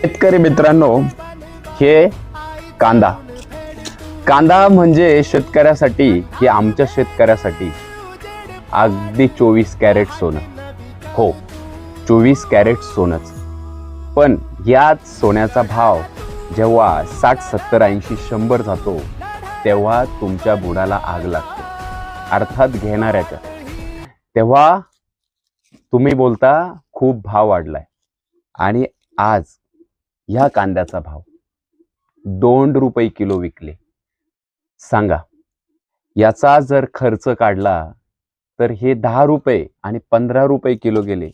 शेतकरी मित्रांनो, हे कांदा कांदा म्हणजे शेतकऱ्यासाठी, हे आमच्या शेतकऱ्यासाठी अगदी 24 कॅरेट सोनं. हो, 24 कॅरेट सोनंच. पण याच सोन्याचा भाव जेव्हा 60, 70, 80, 100 जातो, तेव्हा तुमच्या बुडाला आग लागते, अर्थात घेणाऱ्याच्या. तेव्हा तुम्ही बोलता खूप भाव वाढलाय. आणि आज ह्या कांद्याचा भाव 2 रुपये किलो विकले. सांगा, याचा जर खर्च काढला तर हे 10 रुपये आणि 15 रुपये किलो गेले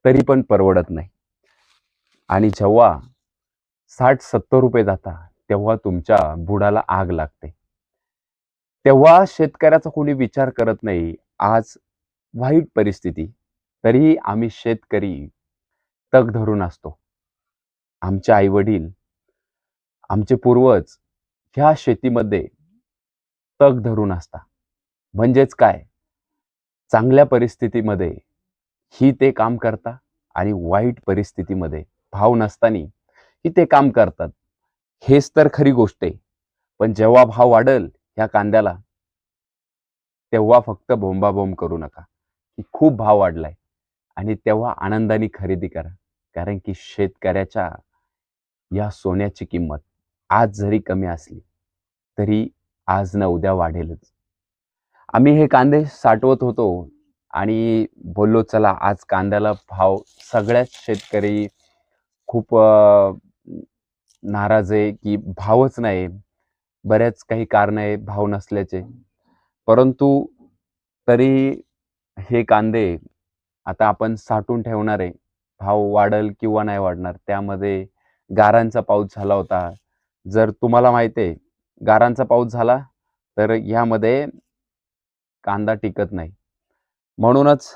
तरी पण परवडत नाही. आणि जेव्हा 60-70 रुपये जाता, तेव्हा तुमच्या बुडाला आग लागते. तेव्हा शेतकऱ्याचा कोणी विचार करत नाही. आज वाईट परिस्थिती, तरीही आम्ही शेतकरी तग धरून असतो. आमचे आई वडील, आमचे पूर्वज ह्या शेतीमध्ये तग धरून असतात. म्हणजेच काय, चांगल्या परिस्थितीमध्ये ही ते काम करता आणि वाईट परिस्थितीमध्ये भाव नसताना ही ते काम करतात. हेच तर खरी गोष्ट आहे. पण जेव्हा भाव वाढेल ह्या कांद्याला, तेव्हा फक्त बोंबाबोंब करू नका की खूप भाव वाढलाय, आणि तेव्हा आनंदाने खरेदी करा. कारण की शेतकऱ्याच्या या सोन्याची किंमत आज जरी कमी असली तरी आज ना उद्या वाढेलच. आम्ही हे कांदे साठवत होतो आणि बोललो चला आज कांद्याला भाव, सगळ्याच शेतकरी खूप नाराज आहे की भावच नाही. बऱ्याच काही कारण आहे भाव नसल्याचे. परंतु तरी हे कांदे आता आपण साठवून ठेवणार आहे. भाव वाढेल किंवा नाही वाढणार, त्यामध्ये गारांचा पाऊस झाला होता. जर तुम्हाला माहिती आहे, गारांचा पाऊस झाला तर यामध्ये कांदा टिकत नाही. म्हणूनच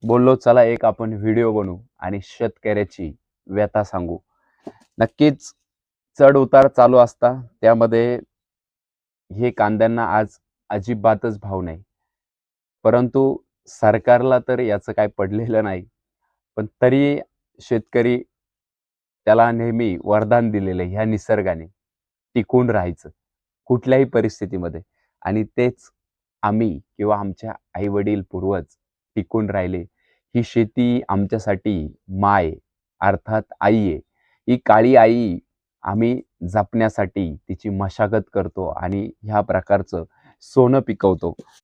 बोललो चला एक आपण व्हिडिओ बनवू आणि शेतकऱ्याची व्यथा सांगू. नक्कीच चढ उतार चालू असता, त्यामध्ये हे कांद्यांना आज अजिबातच भाव नाही. परंतु सरकारला तर याचं काय पडलेलं नाही. पण तरी शेतकरी, त्याला नेहमी वरदान दिलेलं आहे ह्या निसर्गाने, टिकून राहायचं कुठल्याही परिस्थितीमध्ये. आणि तेच आम्ही किंवा आमच्या आई वडील पूर्वज टिकून राहिले. ही शेती आमच्यासाठी माय, अर्थात आई आहे. ही काळी आई आम्ही जपण्यासाठी तिची मशागत करतो आणि ह्या प्रकारचं सोनं पिकवतो.